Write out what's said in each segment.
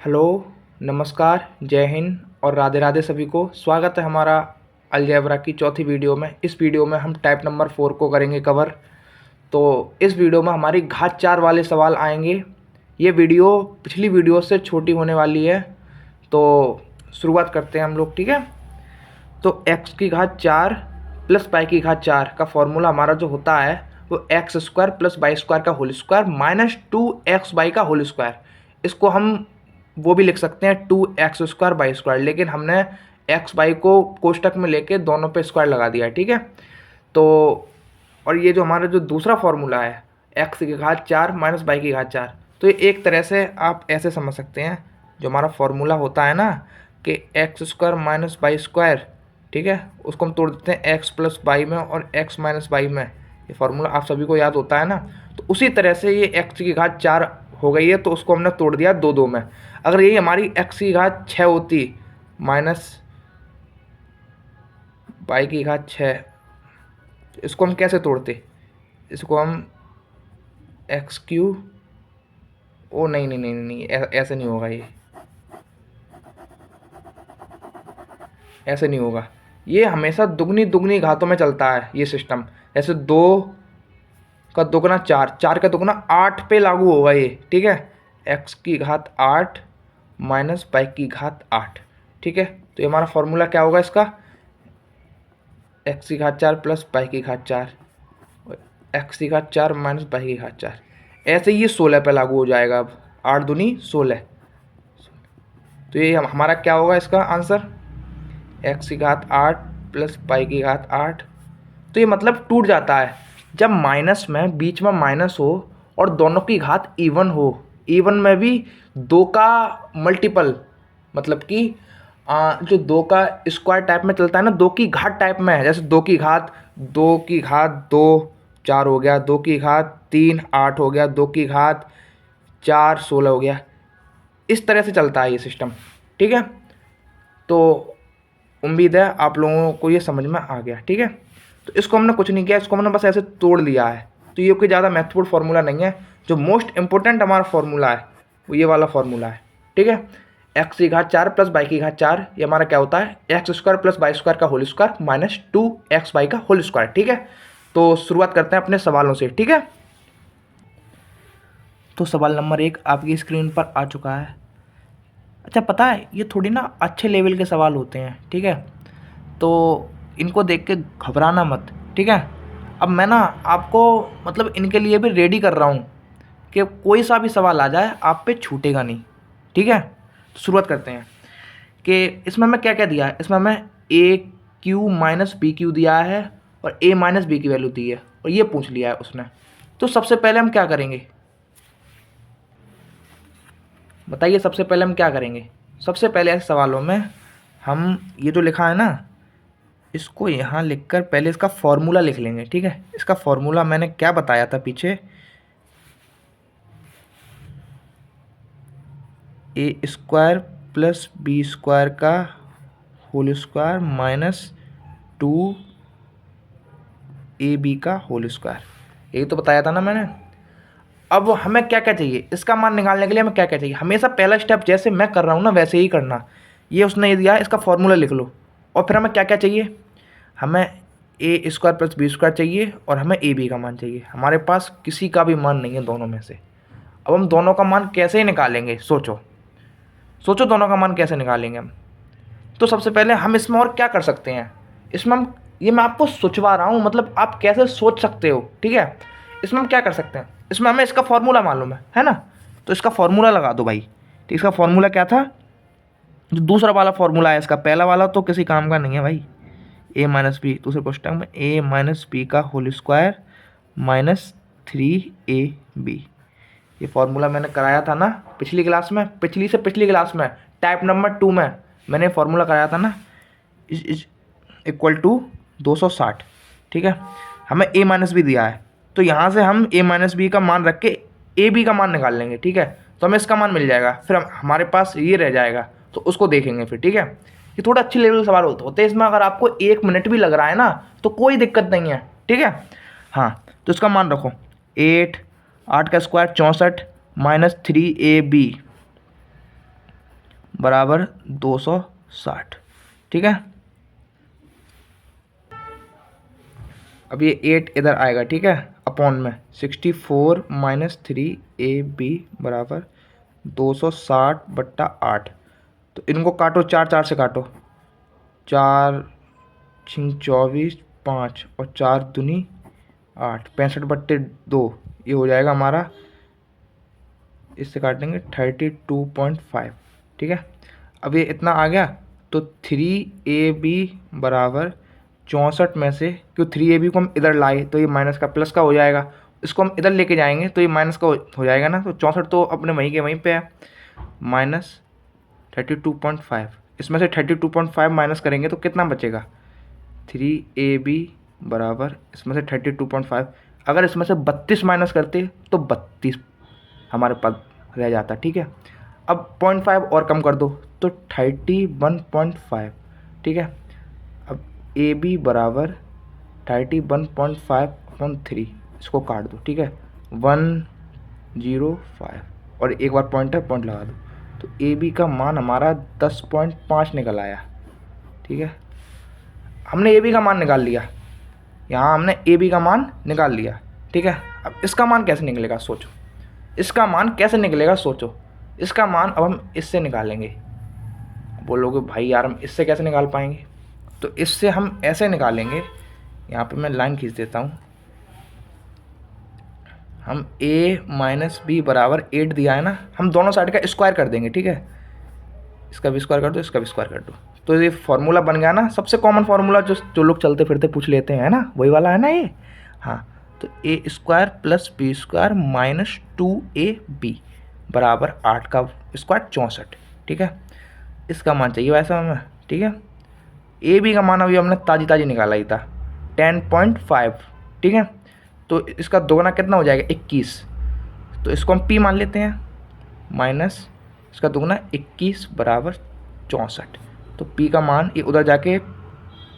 Hello, नमस्कार, जय हिंद और राधे राधे सभी को। स्वागत है हमारा अलजेब्रा की चौथी वीडियो में। इस वीडियो में हम टाइप नंबर 4 को करेंगे कवर। तो इस वीडियो में हमारी घात 4 वाले सवाल आएंगे। ये वीडियो पिछली वीडियो से छोटी होने वाली है। तो शुरुआत करते हैं हम लोग, ठीक है। तो x की घात 4 प्लस पाई की घात 4 का फॉर्मूला हमारा जो होता है वो x square plus y square का होल स्क्वायर माइनस 2xy का होल स्क्वायर। इसको हम वो भी लिख सकते हैं 2x² बाई स्क्वायर, लेकिन हमने एक्स वाई को कोष्टक में लेके दोनों पे स्क्वायर लगा दिया है, ठीक है। तो और ये जो हमारा जो दूसरा फॉर्मूला है x की घात 4 माइनस वाई की घात 4, तो ये एक तरह से आप ऐसे समझ सकते हैं। जो हमारा फॉर्मूला होता है ना कि x² माइनस वाई स्क्वायर, ठीक है, उसको हम तोड़ देते हैं x प्लस वाई में और x माइनस वाई में। ये फार्मूला आप सभी को याद होता है ना। तो उसी तरह से ये x की घात 4 हो गई है, तो उसको हमने तोड़ दिया दो दो में। अगर यही हमारी x की घात 6 होती माइनस वाई की घात 6, इसको हम कैसे तोड़ते? इसको हम x³ ओ नहीं नहीं नहीं नहीं, ऐसे नहीं होगा, ये ऐसे नहीं होगा। ये हमेशा दुगनी दुगनी घातों में चलता है ये सिस्टम। ऐसे 2 का दुगना 4, 4 का दुगना 8 पे लागू होगा ये, ठीक है। x की घात 8 माइनस वाई की घात 8, ठीक है। तो ये हमारा फॉर्मूला क्या होगा इसका? x की घात 4 प्लस वाई की घात 4, x की घात 4 माइनस वाई की घात 4। ऐसे ही ये 16 पे लागू हो जाएगा। अब 8 दूनी 16, तो ये हमारा क्या होगा इसका आंसर? x की घात 8 प्लस वाई की घात 8। तो ये मतलब टूट जाता है जब माइनस में बीच में माइनस हो और दोनों की घात इवन हो। इवन में भी 2 का मल्टीपल, मतलब कि जो 2 का स्क्वायर टाइप में चलता है ना, 2 की घात टाइप में है। जैसे 2 की घात 2 4 हो गया, 2 की घात 3 8 हो गया, 2 की घात 4 16 हो गया। इस तरह से चलता है ये सिस्टम, ठीक है। तो उम्मीद है आप लोगों को ये समझ में आ गया, ठीक है। तो इसको हमने कुछ नहीं किया, इसको हमने बस ऐसे तोड़ लिया है। तो ये कोई ज़्यादा महत्वपूर्ण फार्मूला नहीं है। जो मोस्ट इंपॉर्टेंट हमारा फार्मूला है वो ये वाला फार्मूला है, ठीक है। x की घात 4 प्लस वाई की घात 4, ये हमारा क्या होता है? x² प्लस वाई स्क्वायर का होल स्क्वायर माइनस 2xy का होल स्क्वायर, ठीक है। तो शुरुआत करते हैं अपने सवालों से, ठीक है। तो सवाल नंबर 1 आपकी स्क्रीन पर आ चुका है। अच्छा, पता है ये थोड़ी ना अच्छे लेवल के सवाल होते हैं, ठीक है। तो इनको देख के घबराना मत, ठीक है। अब मैं ना आपको मतलब इनके लिए भी रेडी कर रहा हूँ कि कोई सा भी सवाल आ जाए आप पे छूटेगा नहीं, ठीक है। तो शुरुआत करते हैं कि इसमें मैं क्या क्या दिया है। इसमें मैं AQ माइनस BQ दिया है और A माइनस B की वैल्यू दी है, और ये पूछ लिया है उसने। तो सबसे पहले हम क्या करेंगे बताइए? सबसे पहले हम क्या करेंगे? सबसे पहले ऐसे सवालों में हम ये जो लिखा है ना, इसको यहाँ लिखकर पहले इसका फॉर्मूला लिख लेंगे, ठीक है। इसका फॉर्मूला मैंने क्या बताया था पीछे? A² प्लस B स्क्वायर का होल स्क्वायर माइनस 2AB का होल स्क्वायर, यही तो बताया था ना मैंने। अब हमें क्या क्या चाहिए इसका मान निकालने के लिए? हमें क्या क्या चाहिए? हमेशा पहला स्टेप जैसे मैं कर रहा हूँ ना वैसे ही करना। ये उसने ये दिया है, इसका फॉर्मूला लिख लो। और फिर हमें क्या क्या चाहिए? हमें A² प्लस B स्क्वायर चाहिए और हमें AB का मान चाहिए। हमारे पास किसी का भी मान नहीं है दोनों में से। अब हम दोनों का मान कैसे निकालेंगे? सोचो सोचो, दोनों का मान कैसे निकालेंगे हम? तो सबसे पहले हम इसमें और क्या कर सकते हैं? इसमें हम, ये मैं आपको सोचवा रहा हूँ, मतलब आप कैसे सोच सकते हो, ठीक है। इसमें हम क्या कर सकते हैं? इसमें हमें इसका फॉर्मूला मालूम है ना। तो इसका फॉर्मूला लगा दो भाई। तो इसका फॉर्मूला क्या था? जो दूसरा वाला फॉर्मूला है इसका, पहला वाला तो किसी काम का नहीं है भाई। A माइनस बी, दूसरे क्वेश्चन में A माइनस बी का होल स्क्वायर माइनस 3AB। ये फॉर्मूला मैंने कराया था ना पिछली क्लास में, पिछली से पिछली क्लास में, टाइप नंबर 2 में मैंने फॉर्मूला कराया था ना। इज इक्वल टू 260, ठीक है। हमें A माइनस बी दिया है, तो यहाँ से हम A माइनस बी का मान रख के AB का मान निकाल लेंगे, ठीक है। तो हमें इसका मान मिल जाएगा, फिर हमारे पास ये रह जाएगा, तो उसको देखेंगे फिर, ठीक है। ये थोड़ा अच्छी लेवल सवाल होते हैं। इसमें अगर आपको 1 मिनट भी लग रहा है ना तो कोई दिक्कत नहीं है, ठीक है। हाँ, तो इसका मान रखो 8 का स्क्वायर 64 माइनस 3AB बराबर 260। ठीक है, अब ये 8 इधर आएगा। ठीक है, अपॉन में 64 माइनस 3ab बराबर 260/8। तो इनको काटो, 4 से काटो, 4 छिंग 24, 5 और 4 दूनी 8, 65/2। ये हो जाएगा हमारा, इससे काटेंगे 32.5। ठीक है, अब ये इतना आ गया। तो 3ab बराबर 64 में से, क्यों 3ab को हम इधर लाए तो ये माइनस का प्लस का हो जाएगा, इसको हम इधर लेके जाएंगे तो ये माइनस का हो जाएगा ना। तो 64 तो अपने वहीं के वहीं पे है, माइनस 32.5। इसमें से 32.5 माइनस करेंगे तो कितना बचेगा, 3ab बराबर इसमें से 32.5। अगर इसमें से 32 माइनस करते तो 32 हमारे पास रह जाता। ठीक है, अब 0.5 और कम कर दो तो 31.5। ठीक है, अब ए बी बराबर 31.5/3, इसको काट दो। ठीक है, 105 और एक बार पॉइंट है, पॉइंट लगा दो। तो ए बी का मान हमारा 10.5 निकल आया। ठीक है, हमने ए बी का मान निकाल लिया, यहाँ हमने ए बी का मान निकाल लिया। ठीक है, अब इसका मान कैसे निकलेगा सोचो, इसका मान कैसे निकलेगा सोचो। इसका मान अब हम इससे निकालेंगे। बोलोगे भाई यार हम इससे कैसे निकाल पाएंगे, तो इससे हम ऐसे निकालेंगे। यहाँ पे मैं लाइन खींच देता हूँ। हम a माइनस बी बराबर 8 दिया है ना, हम दोनों साइड का स्क्वायर कर देंगे। ठीक है, इसका भी स्क्वायर कर दो, इसका भी स्क्वायर कर दो, तो ये फार्मूला बन गया ना, सबसे कॉमन फार्मूला जो लोग चलते फिरते पूछ लेते हैं ना, वही वाला है ना ये। हाँ, तो A square plus B square minus 2ab बराबर 8 का स्क्वायर 64। ठीक है, इसका मान चाहिए वैसा हमें। ठीक है, ए बी का मान अभी हमने ताजी निकाला ही था, 10.5। ठीक है, तो इसका दोगुना कितना हो जाएगा, 21। तो इसको हम p मान लेते हैं, माइनस इसका दोगुना 21 बराबर 64। तो p का मान ये उधर जाके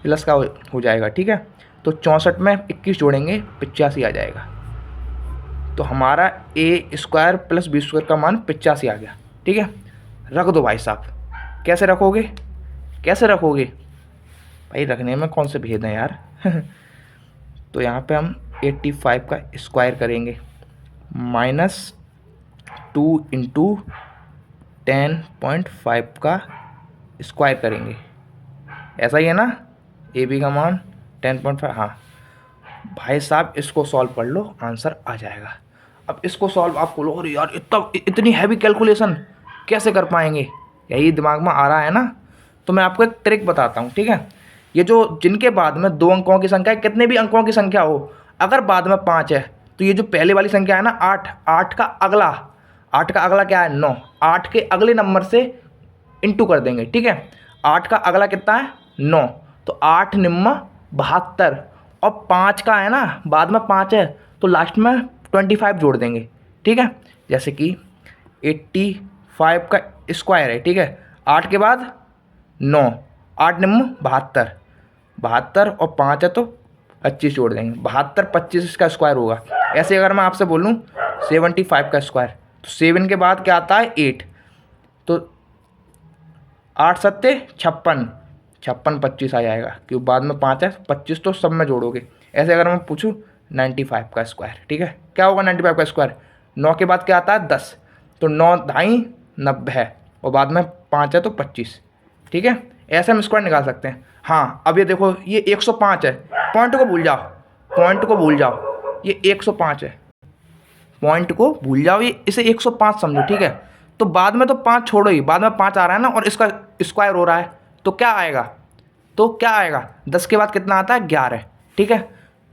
प्लस का हो जाएगा। ठीक है, तो 64 में 21 जोड़ेंगे 85 आ जाएगा। तो हमारा A square plus B square का मान 85 आ गया। ठीक है, रख दो भाई साहब। कैसे रखोगे, कैसे रखोगे भाई, रखने में कौन से भेद हैं यार। तो यहाँ पे हम 85 का स्क्वायर करेंगे, माइनस 2 इंटू 10.5 का स्क्वायर करेंगे। ऐसा ही है ना, ए बी का मान 10.5। हाँ भाई साहब, इसको सॉल्व कर लो, आंसर आ जाएगा। अब इसको सॉल्व आप बोलो अरे यार इतनी हैवी कैलकुलेशन कैसे कर पाएंगे, यही दिमाग में आ रहा है ना। तो मैं आपको एक ट्रिक बताता हूँ। ठीक है, ये जो जिनके बाद में 2 अंकों की संख्या है, कितने भी अंकों की संख्या हो, अगर बाद में 5 है तो ये जो पहले वाली संख्या है ना 8 का अगला क्या है, 9, 8 के अगले नंबर से इंटू कर देंगे। ठीक है, 8 का अगला कितना है, 9, तो 8 निम्मा 72, और 5 का है ना बाद में 5 है तो लास्ट में 25 जोड़ देंगे। ठीक है, जैसे कि 85 का स्क्वायर है। ठीक है, 8 के बाद 9, 8 निम्न 72, 72 और 5 है तो 25 जोड़ देंगे, 72 25 इसका स्क्वायर होगा। ऐसे अगर मैं आपसे बोलूँ 75 का स्क्वायर, तो 7 के बाद क्या आता है 8, तो 8 सत्ते 56, 56 25 आ जाएगा, क्योंकि बाद में 5 है, 25 तो सब में जोड़ोगे। ऐसे अगर मैं पूछूँ 95 का स्क्वायर, ठीक है, क्या होगा 95 का स्क्वायर, 9 के बाद क्या आता है 10, तो 9 ढाई 90 है, और बाद में 5 है तो 25। ठीक है, ऐसे हम स्क्वायर निकाल सकते हैं। हाँ, अब ये देखो ये 105 है, पॉइंट को भूल जाओ, पॉइंट को भूल जाओ, ये 105 है, पॉइंट को भूल जाओ, ये इसे 105 समझो। ठीक है, तो बाद में तो 5 छोड़ो ही, बाद में 5 आ रहा है ना और इसका स्क्वायर हो रहा है, तो क्या आएगा, 10 के बाद कितना आता है 11। ठीक है,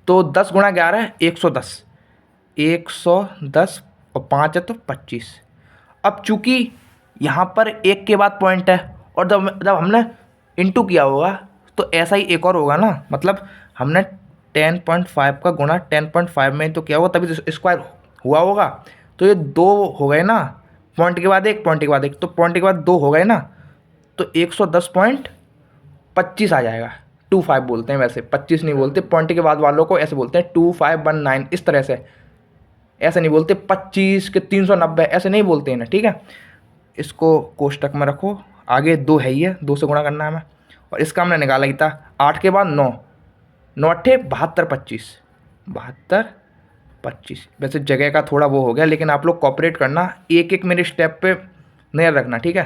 तो 10 गुणा 11 110, 110 और 5 है तो 25। अब चूंकि यहाँ पर 1 के बाद पॉइंट है और जब हमने इंटू किया होगा तो ऐसा ही एक और होगा ना, मतलब हमने 10.5 का गुणा 10.5 में तो क्या होगा तभी तो स्क्वायर हुआ होगा। तो ये 2 हो गए ना, पॉइंट के बाद 1, पॉइंट के बाद 1, तो पॉइंट के बाद 2 हो गए ना, तो 110.25 आ जाएगा। 25 बोलते हैं वैसे, 25 नहीं बोलते, पॉइंट के बाद वालों को ऐसे बोलते हैं 2519, इस तरह से, ऐसे नहीं बोलते 25 के 390, ऐसे नहीं बोलते हैं ना। ठीक है, इसको कोष्टक में रखो, आगे 2 है ही है, 2 से गुणा करना है हमें। और इसका हमने निकाला ही था 8 के बाद 9, 9 अट्ठे 72, 25, 72, 25। वैसे जगह का थोड़ा वो हो गया, लेकिन आप लोग कॉपरेट करना, एक एक मेरे स्टेप पे नज़र रखना, ठीक है।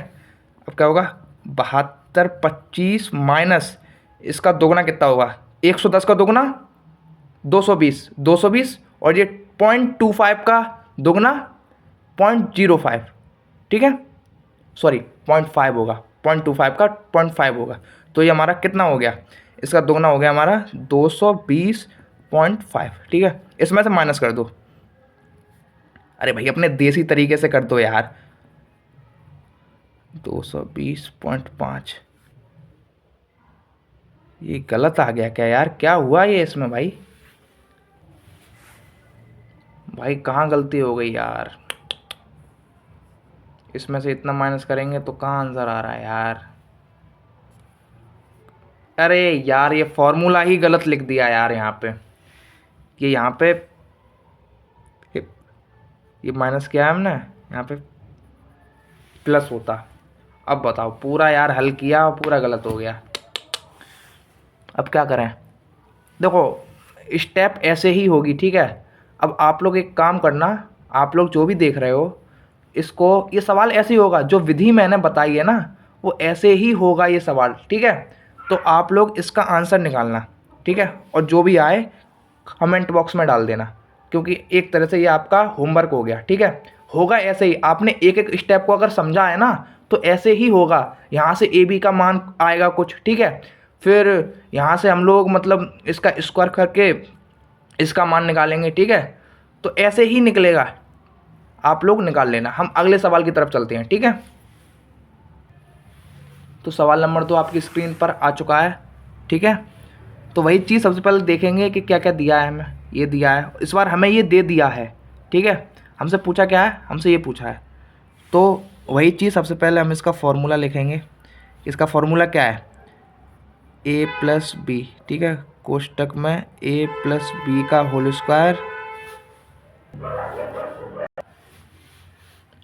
अब क्या होगा 72, 25 माइनस इसका दोगुना कितना होगा, 110 का दोगुना 220, 220 और ये 0.25 का दोगुना 0.05, ठीक है, सॉरी 0.5 होगा, 0.25 का 0.5 होगा। तो ये हमारा कितना हो गया, इसका दोगुना हो गया हमारा 220.5, ठीक है। इसमें से माइनस कर दो, अरे भाई अपने देसी तरीके से कर दो यार, 220.5, ये गलत आ गया क्या यार, क्या हुआ ये इसमें भाई, भाई कहाँ गलती हो गई यार, इसमें से इतना माइनस करेंगे तो कहाँ आंसर आ रहा है यार, अरे यार ये फॉर्मूला ही गलत लिख दिया यार यहाँ पे, ये यहाँ पे ये माइनस किया है हमने, यहाँ पे प्लस होता। अब बताओ, पूरा यार हल किया और पूरा गलत हो गया, अब क्या करें। देखो स्टेप ऐसे ही होगी, ठीक है। अब आप लोग एक काम करना, आप लोग जो भी देख रहे हो इसको, ये सवाल ऐसे ही होगा, जो विधि मैंने बताई है ना वो ऐसे ही होगा ये सवाल, ठीक है। तो आप लोग इसका आंसर निकालना, ठीक है, और जो भी आए कमेंट बॉक्स में डाल देना, क्योंकि एक तरह से ये आपका होमवर्क हो गया, ठीक है। होगा ऐसे ही, आपने एक एक स्टेप को अगर समझा है ना तो ऐसे ही होगा, यहाँ से ए बी का मान आएगा कुछ, ठीक है, फिर यहाँ से हम लोग मतलब इसका स्क्वायर करके इसका मान निकालेंगे, ठीक है। तो ऐसे ही निकलेगा, आप लोग निकाल लेना। हम अगले सवाल की तरफ चलते हैं, ठीक है। तो सवाल नंबर 2 आपकी स्क्रीन पर आ चुका है, ठीक है। तो वही चीज़ सबसे पहले देखेंगे कि क्या क्या दिया है हमें, ये दिया है, इस बार हमें ये दे दिया है, ठीक है। हमसे पूछा क्या है, हमसे ये पूछा है, तो वही चीज़ सबसे पहले हम इसका फॉर्मूला लिखेंगे। इसका फॉर्मूला क्या है, a प्लस बी, ठीक है, कोष्टक में a प्लस बी का होल स्क्वायर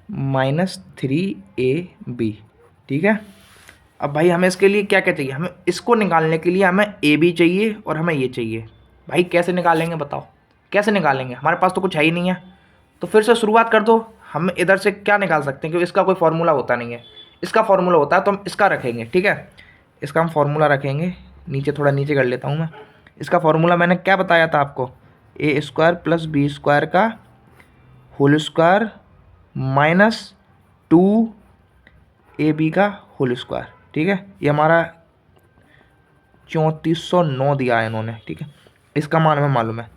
-3ab, ठीक है। अब भाई हमें इसके लिए क्या क्या चाहिए, हमें इसको निकालने के लिए हमें ए बी चाहिए और हमें ये चाहिए। भाई कैसे निकालेंगे बताओ, कैसे निकालेंगे, हमारे पास तो कुछ है ही नहीं है। तो फिर से शुरुआत कर दो, हम इधर से क्या निकाल सकते हैं, क्योंकि इसका कोई फार्मूला होता नहीं है, इसका फार्मूला होता है तो हम इसका रखेंगे, ठीक है। इसका हम फार्मूला रखेंगे, नीचे थोड़ा नीचे कर लेता हूँ मैं। इसका फार्मूला मैंने क्या बताया था आपको, ए स्क्वायर प्लस बी स्क्वायर का होल स्क्वायर -2ab का होल स्क्वायर, ठीक है। ये हमारा 3409 दिया है इन्होंने, ठीक है। इसका मान हमें मालूम है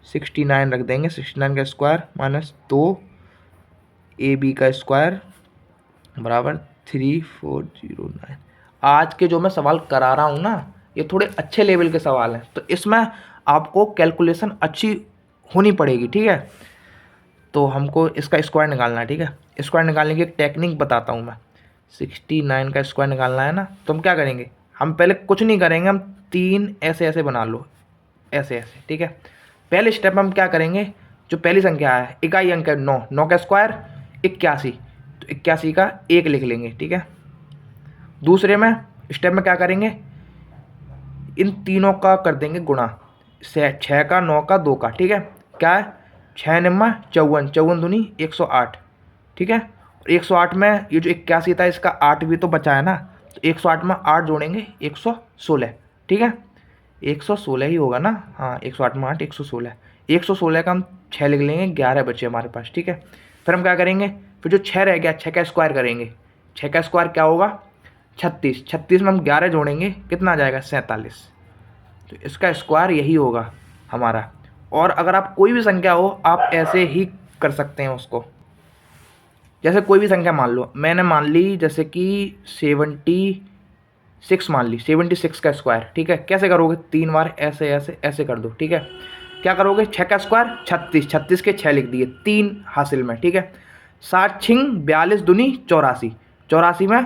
69 रख देंगे, 69 का स्क्वायर -2ab का स्क्वायर बराबर 3409। आज के जो मैं सवाल करा रहा हूँ ना ये थोड़े अच्छे लेवल के सवाल हैं, तो इसमें आपको कैलकुलेशन अच्छी होनी पड़ेगी, ठीक है। तो हमको इसका स्क्वायर निकालना है, ठीक है। स्क्वायर निकालने की एक टेक्निक बताता हूँ मैं। 69 का स्क्वायर निकालना है ना, तो हम क्या करेंगे, हम पहले कुछ नहीं करेंगे, हम 3 ऐसे ऐसे बना लो, ऐसे ऐसे, ठीक है। पहले स्टेप में हम क्या करेंगे, जो पहली संख्या है इकाई अंक है 9, 9 का स्क्वायर 81, तो 81 का 1 लिख लेंगे, ठीक है। दूसरे में स्टेप में क्या करेंगे, इन तीनों का कर देंगे गुणा, 6 का 9 का 2 का, ठीक है। क्या है 6 निम्मा 54, 54 दूनी 108, ठीक है। और 108 में ये जो 81 था इसका 8 भी तो बचा है ना, तो 108 में 8 जोड़ेंगे 116, ठीक है। 116 ही होगा ना, हाँ 108 में 8 116, 116 का हम 6 लिख लेंगे, 11 बचे हमारे पास, ठीक है। फिर हम क्या करेंगे, फिर जो 6 रह गया 6 का स्क्वायर करेंगे, 6 का स्क्वायर क्या होगा 36, 36 में हम 11 जोड़ेंगे कितना आ जाएगा 47, तो इसका स्क्वायर यही होगा हमारा। और अगर आप कोई भी संख्या हो आप ऐसे ही कर सकते हैं उसको, जैसे कोई भी संख्या मान लो, मैंने मान ली जैसे कि 76 मान ली, 76 का स्क्वायर, ठीक है। कैसे करोगे, 3 बार ऐसे ऐसे ऐसे कर दो, ठीक है। क्या करोगे, 6 का स्क्वायर 36, 36 के 6 लिख दिए, 3 हासिल में, ठीक है। 7 छिंग 42 दूनी 84, 84 में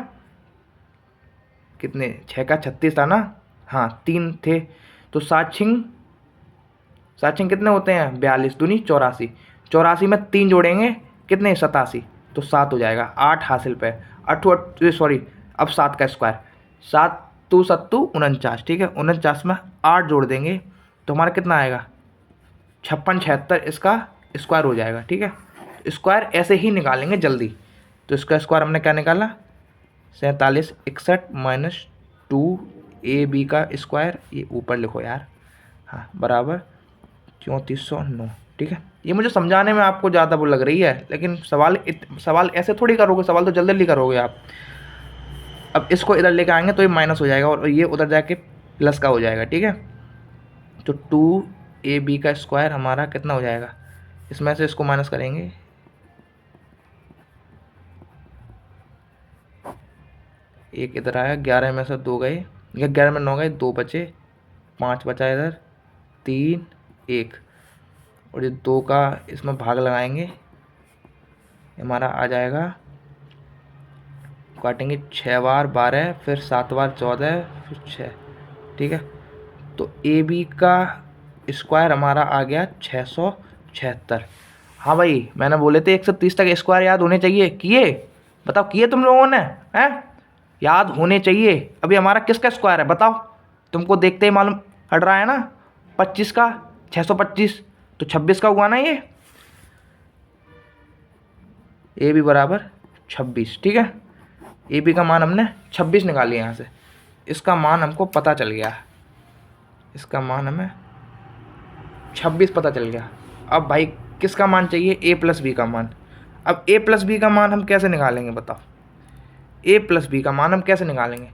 कितने, 6 का 36 था ना, हाँ 3 थे, तो 7 छिंग कितने होते हैं 42 दूनी 84, 84 में 3 जोड़ेंगे कितने 87, तो 7 हो जाएगा, 8 हासिल पे, 8 सॉरी अब 7 का स्क्वायर, 7 2 7 49, ठीक है। 49 में 8 जोड़ देंगे तो हमारा कितना आएगा, 56 76, इसका स्क्वायर हो जाएगा, ठीक है। स्क्वायर ऐसे ही निकालेंगे जल्दी। तो इसका स्क्वायर हमने क्या निकाला, 47 61 माइनस 2ab का स्क्वायर, ये ऊपर लिखो यार, हाँ, बराबर 3409, ठीक है। ये मुझे समझाने में आपको ज़्यादा वो लग रही है, लेकिन सवाल ऐसे थोड़ी करोगे, सवाल तो जल्दी जल्दी करोगे आप। अब इसको इधर लेके आएंगे तो ये माइनस हो जाएगा और ये उधर जाके प्लस का हो जाएगा, ठीक है। तो 2ab का स्क्वायर हमारा कितना हो जाएगा, इसमें से इसको माइनस करेंगे, एक इधर आया, 11 में से 2 गए, 11 में 9 गए, 2 बचे, 5 बचा इधर, 3 1, और ये 2 का इसमें भाग लगाएंगे, हमारा आ जाएगा, काटेंगे 6 बार 12, फिर 7 बार 14, फिर 6, ठीक है। तो ए बी का स्क्वायर हमारा आ गया 676। हाँ भाई, मैंने बोले थे 130 तक स्क्वायर याद होने चाहिए, किए? बताओ किए तुम लोगों ने? हैं, याद होने चाहिए। अभी हमारा किसका स्क्वायर है बताओ, तुमको देखते ही मालूम हट रहा है ना, 25 का 625, तो 26 का हुआ ना ये, ए बी बराबर 26, ठीक है। ए बी का मान हमने 26 निकाल लिया यहाँ से, इसका मान हमको पता चल गया, इसका मान हमें 26 पता चल गया। अब भाई किसका मान चाहिए, ए प्लस बी का मान। अब ए प्लस बी का मान हम कैसे निकालेंगे बताओ, ए प्लस बी का मान हम कैसे निकालेंगे?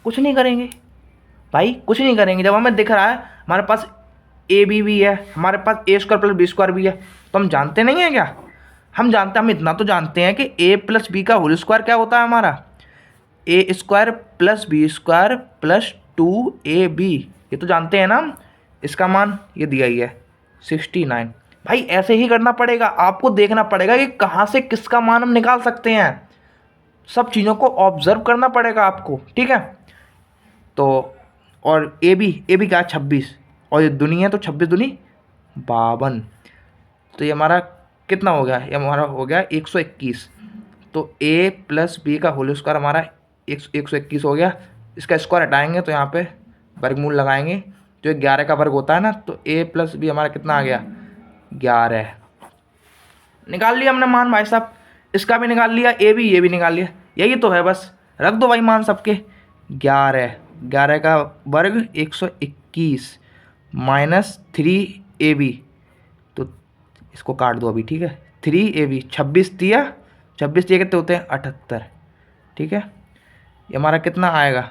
कुछ नहीं करेंगे भाई, कुछ नहीं करेंगे। जब हमें दिख रहा है हमारे पास ए बी भी है, हमारे पास ए स्क्वायर प्लस बी स्क्वायर भी है, तो हम जानते नहीं हैं क्या? हम जानते हैं, हम इतना तो जानते हैं कि ए प्लस बी का होल स्क्वायर क्या होता है हमारा, A square plus B square plus 2ab, ये तो जानते हैं ना हम। इसका मान ये दिया ही है 69। भाई ऐसे ही करना पड़ेगा, आपको देखना पड़ेगा कि कहाँ से किसका मान हम निकाल सकते हैं, सब चीज़ों को ऑब्जर्व करना पड़ेगा आपको, ठीक है। तो और ए बी क्या 26, और ये दुनी है तो 26 दूनी 52, तो ये हमारा कितना हो गया, ये हमारा हो गया 121। तो ए प्लस बी का होल स्क्वायर हमारा 121 हो गया। इसका स्क्वायर हटाएंगे तो यहाँ पे वर्गमूल लगाएंगे, जो 11 का वर्ग होता है ना, तो ए प्लस बी हमारा कितना आ गया 11। निकाल लिया हमने मान भाई साहब, इसका भी निकाल लिया, ये भी निकाल लिया, यही तो है बस, रख दो भाई मान सबके। 11 का वर्ग 121 माइनस 3ab, तो इसको काट दो अभी, ठीक है। 3ab 26 दिया, 26 दिए कितने होते हैं 78, ठीक है। ये हमारा कितना आएगा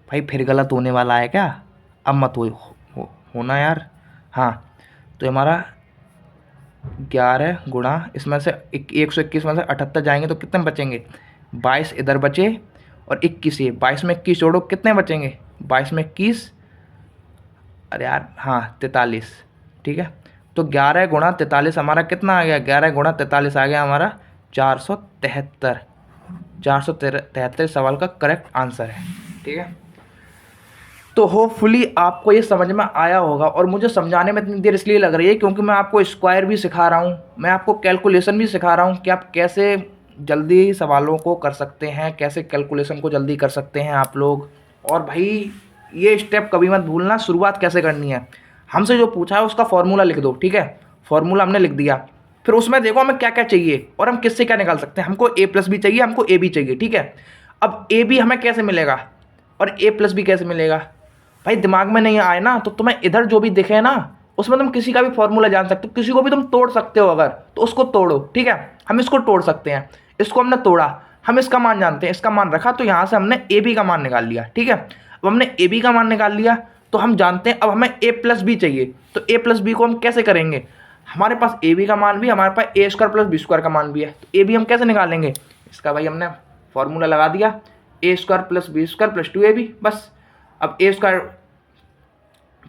भाई, फिर गलत होने वाला है क्या? अब मत होना यार, हाँ। तो हमारा 11 गुणा इसमें से 121 में से 78 जाएंगे तो कितने बचेंगे, 22 इधर बचे और 21 ये, 22 में 21 जोड़ो कितने बचेंगे, 22 में 21, अरे यार हाँ 43, ठीक है। तो 11 गुणा 43 हमारा कितना आ गया, 11 गुणा 43 आ गया हमारा 473। 473 सवाल का करेक्ट आंसर है, ठीक है। तो होपफुली आपको ये समझ में आया होगा, और मुझे समझाने में इतनी देर इसलिए लग रही है क्योंकि मैं आपको स्क्वायर भी सिखा रहा हूँ, मैं आपको कैलकुलेशन भी सिखा रहा हूँ कि आप कैसे जल्दी सवालों को कर सकते हैं, कैसे कैलकुलेशन को जल्दी कर सकते हैं आप लोग। और भाई ये स्टेप कभी मत भूलना, शुरुआत कैसे करनी है, हमसे जो पूछा है उसका फॉर्मूला लिख दो, ठीक है। फॉर्मूला हमने लिख दिया, फिर उसमें देखो हमें क्या क्या चाहिए और हम किससे क्या निकाल सकते हैं। हमको ए प्लस बी चाहिए, हमको ए बी चाहिए, ठीक है। अब ए बी हमें कैसे मिलेगा और ए प्लस बी कैसे मिलेगा, भाई दिमाग में नहीं आए ना तो तुम्हें इधर जो भी दिखे ना उसमें तुम किसी का भी फॉर्मूला जान सकते हो, किसी को भी तुम तोड़ सकते हो अगर, तो उसको तोड़ो, ठीक है। हम इसको तोड़ सकते हैं, इसको हमने तोड़ा, हम इसका मान जानते हैं, इसका मान रखा, तो यहाँ से हमने ए बी का मान निकाल लिया, ठीक है। अब हमने ए बी का मान निकाल लिया तो हम जानते हैं अब हमें ए प्लस बी चाहिए, तो ए प्लस बी को हम कैसे करेंगे, हमारे पास ए बी का मान भी, हमारे पास ए स्क्वायर प्लस बी स्क्वायर का मान भी है, तो ए बी हम कैसे निकालेंगे, इसका भाई हमने फॉर्मूला लगा दिया, A square plus B square plus 2ab, बस। अब A square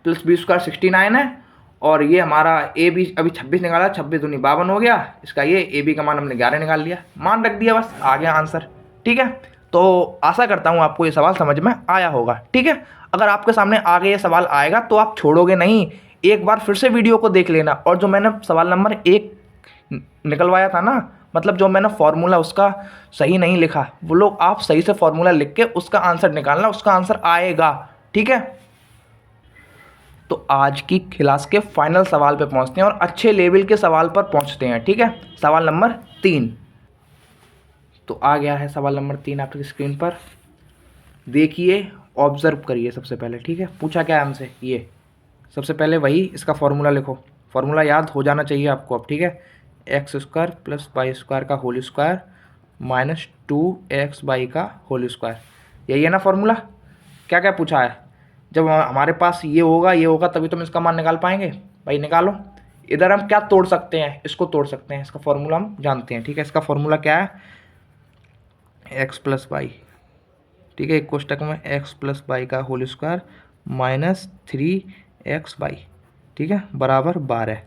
plus B square 69 है, और ये हमारा ए बी अभी 26 निकाला, 26 दूनी 52 हो गया, इसका ये ए बी का मान हमने 11 निकाल लिया, मान रख दिया, बस आ गया आंसर, ठीक है। तो आशा करता हूँ आपको ये सवाल समझ में आया होगा, ठीक है। अगर आपके सामने आगे ये सवाल आएगा तो आप छोड़ोगे नहीं, एक बार फिर से वीडियो को देख लेना, और जो मैंने सवाल नंबर 1 निकलवाया था ना मतलब जो मैंने फार्मूला उसका सही नहीं लिखा, वो लोग आप सही से फार्मूला लिख के उसका आंसर निकालना, उसका आंसर आएगा। ठीक है, तो आज की क्लास के फाइनल सवाल पे पहुंचते हैं और अच्छे लेवल के सवाल पर पहुंचते हैं। ठीक है, सवाल नंबर 3। तो आ गया है सवाल नंबर 3 आपकी स्क्रीन पर, देखिए ऑब्जर्व करिए सबसे पहले। ठीक है, पूछा क्या है हमसे, ये सबसे पहले वही इसका फार्मूला लिखो, फार्मूला याद हो जाना चाहिए आपको अब। ठीक है, x square plus y square का होल स्क्वायर माइनस 2x का होल स्क्वायर, यही है ना फार्मूला। क्या क्या पूछा है, जब हमारे पास ये होगा तभी तो हम इसका मान निकाल पाएंगे। भाई निकालो, इधर हम क्या तोड़ सकते हैं, इसको तोड़ सकते हैं, इसका फार्मूला हम जानते हैं। ठीक है, इसका फार्मूला क्या है, एक्स प्लस वाई। ठीक है, एक कोष्टक में एक्स प्लस वाई का होल स्क्वायर माइनस 3xy, ठीक है, बराबर 12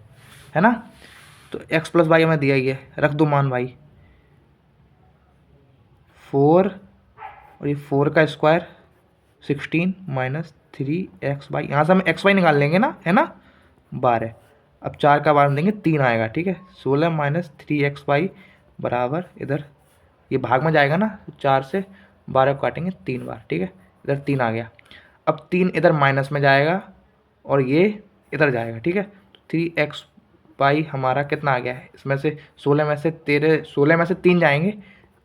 है ना। तो x प्लस वाई हमें दिया ही है, रख दो मान भाई 4, और ये 4 का स्क्वायर 16 माइनस 3xy, यहाँ से हम xy निकाल लेंगे ना, है ना, 12। अब 4 का बार देंगे 3 आएगा। ठीक है, 16 माइनस 3xy बराबर, इधर ये भाग में जाएगा ना, 4 से 12 को काटेंगे 3 बार। ठीक है, इधर 3 आ गया। अब 3 इधर माइनस में जाएगा और ये इधर जाएगा। ठीक है, तो 3xy हमारा कितना आ गया है, इसमें से 16 में से 3 जाएंगे,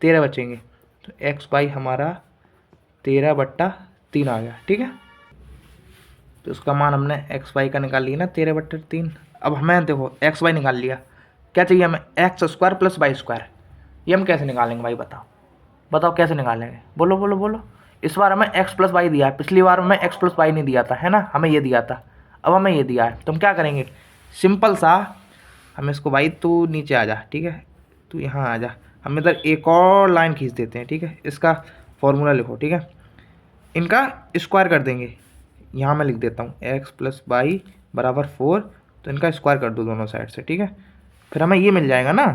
13 बचेंगे, तो xy हमारा 13/3 आ गया। ठीक है, तो उसका मान हमने xy का निकाल लिया ना, 13/3। अब हमें देखो xy निकाल लिया, क्या चाहिए हमें, x square plus y square. ये हम कैसे निकालेंगे भाई, बताओ कैसे निकालेंगे, बोलो बोलो बोलो। इस बार हमें x प्लस वाई दिया है, पिछली बार हमें x प्लस वाई नहीं दिया था, है ना, हमें ये दिया था, अब हमें ये दिया है। तो हम क्या करेंगे, सिंपल सा, हम इसको, भाई तू नीचे आ जा, ठीक है, तू यहाँ आ जा, हम इधर एक और लाइन खींच देते हैं। ठीक है, इसका फॉर्मूला लिखो। ठीक है, इनका स्क्वायर कर देंगे, यहाँ मैं लिख देता हूँ x प्लस वाई बराबर 4, तो इनका स्क्वायर कर दो दोनों साइड से। ठीक है, फिर हमें ये मिल जाएगा ना,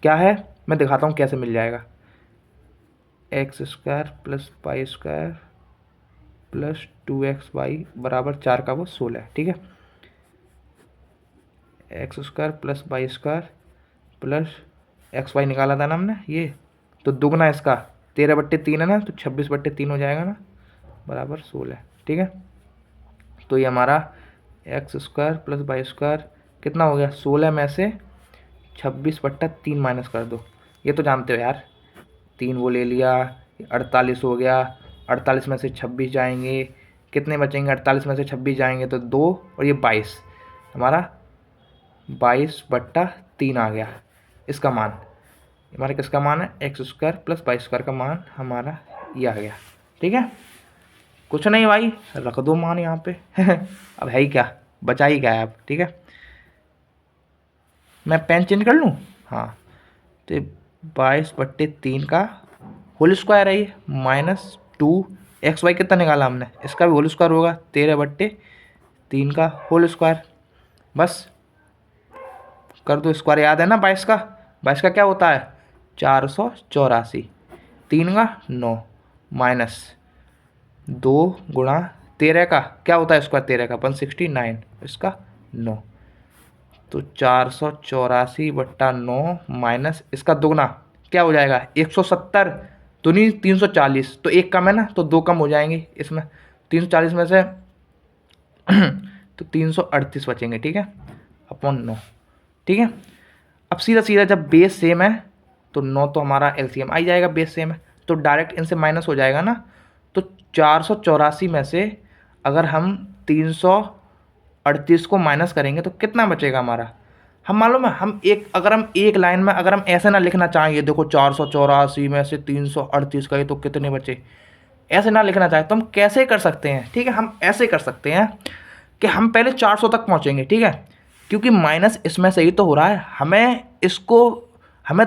क्या है, मैं दिखाता हूँ कैसे मिल जाएगा, x square plus y square plus 2xy बराबर 4 का वो 16। ठीक है, x square plus y square plus xy निकाला था ना हमने, ये तो दुगना इसका 13/3 है ना, तो 26/3 हो जाएगा ना, बराबर 16। ठीक है, तो ये हमारा x square plus y square कितना हो गया, 16 में से 26/3 माइनस कर दो, ये तो जानते हो यार, 3 वो ले लिया, 48 हो गया, 48 में से 26 जाएंगे, कितने बचेंगे, 48 में से 26 जाएंगे तो 2, और ये 22, हमारा 22/3 आ गया इसका मान। हमारा किसका मान है, x square plus y square का मान हमारा ये आ गया। ठीक है, कुछ नहीं भाई, रख दो मान यहाँ पे अब है ही क्या, बचा ही क्या है अब। ठीक है, मैं पेन चेंज कर लूँ, हाँ, तो 22/3 का होल स्क्वायर है ये, माइनस 2xy कितना निकाला हमने, इसका भी होल स्क्वायर होगा, 13/3 का होल स्क्वायर, बस कर दो स्क्वायर, याद है ना 22 का, 22 का क्या होता है 484, 3 का 9 माइनस 2 गुणा 13 का क्या होता है स्क्वायर, 13 का 169, इसका 9, तो 484/9 माइनस इसका दुगना क्या हो जाएगा 170, तो नहीं 340, तो एक कम है ना, तो 2 कम हो जाएंगे इसमें, 340 में से तो 338 बचेंगे। ठीक है, अपॉन 9। ठीक है, अब सीधा सीधा जब बेस सेम है तो 9 तो हमारा एलसीएम आ ही जाएगा, बेस सेम है तो डायरेक्ट इनसे माइनस हो जाएगा ना, तो 484 में से अगर हम 338 को माइनस करेंगे तो कितना बचेगा हमारा, हम मालूम है, अगर हम एक लाइन में अगर हम ऐसे ना लिखना चाहेंगे, देखो 484 में से 338 गए तो कितने बचे, ऐसे ना लिखना चाहे तो हम कैसे कर सकते हैं। ठीक है, हम ऐसे कर सकते हैं कि हम पहले 400 तक पहुँचेंगे। ठीक है, क्योंकि माइनस इसमें से ही तो हो रहा है, हमें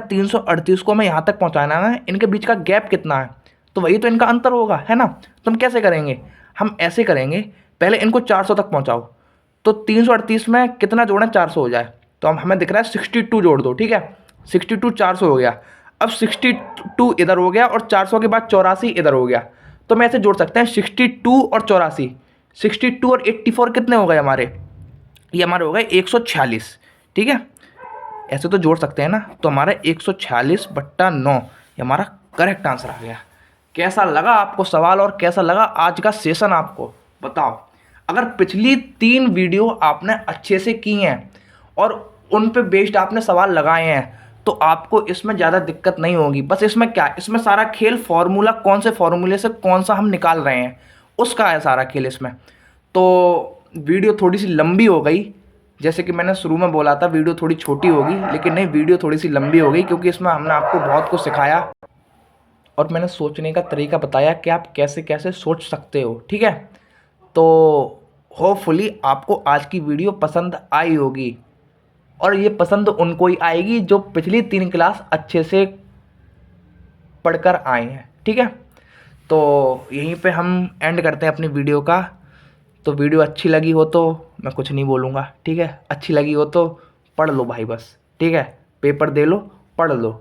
338 को हमें यहाँ तक पहुँचाना है, इनके बीच का गैप कितना है, तो वही तो इनका अंतर होगा, है ना। तो हम कैसे करेंगे, हम ऐसे करेंगे, पहले इनको 400 तक पहुँचाओ, तो 338 में कितना जोड़ें, 400 हो जाए, तो हमें दिख रहा है 62 जोड़ दो। ठीक है, 62 400 हो गया, अब 62 इधर हो गया और 400 के बाद 84 इधर हो गया, तो हम ऐसे जोड़ सकते हैं 62 और 84, 62 और 84 कितने हो गए हमारे, ये हमारे हो गए 146। ठीक है, ऐसे तो जोड़ सकते हैं ना। तो हमारा 146/9 ये हमारा करेक्ट आंसर आ गया। कैसा लगा आपको सवाल और कैसा लगा आज का सेशन आपको बताओ। अगर पिछली 3 वीडियो आपने अच्छे से की हैं और उन पे बेस्ड आपने सवाल लगाए हैं तो आपको इसमें ज़्यादा दिक्कत नहीं होगी। बस इसमें क्या, इसमें सारा खेल फार्मूला, कौन से फार्मूले से कौन सा हम निकाल रहे हैं उसका है सारा खेल इसमें। तो वीडियो थोड़ी सी लंबी हो गई, जैसे कि मैंने शुरू में बोला था वीडियो थोड़ी छोटी होगी, लेकिन नहीं, वीडियो थोड़ी सी लंबी हो गई क्योंकि इसमें हमने आपको बहुत कुछ सिखाया और मैंने सोचने का तरीका बताया कि आप कैसे कैसे सोच सकते हो। ठीक है, तो होपफुली आपको आज की वीडियो पसंद आई होगी और ये पसंद उनको ही आएगी जो पिछली 3 क्लास अच्छे से पढ़कर आए हैं। ठीक है, तो यहीं पे हम एंड करते हैं अपनी वीडियो का। तो वीडियो अच्छी लगी हो तो मैं कुछ नहीं बोलूँगा। ठीक है, अच्छी लगी हो तो पढ़ लो भाई बस। ठीक है, पेपर दे लो, पढ़ लो।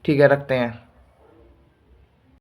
ठीक है, रखते हैं।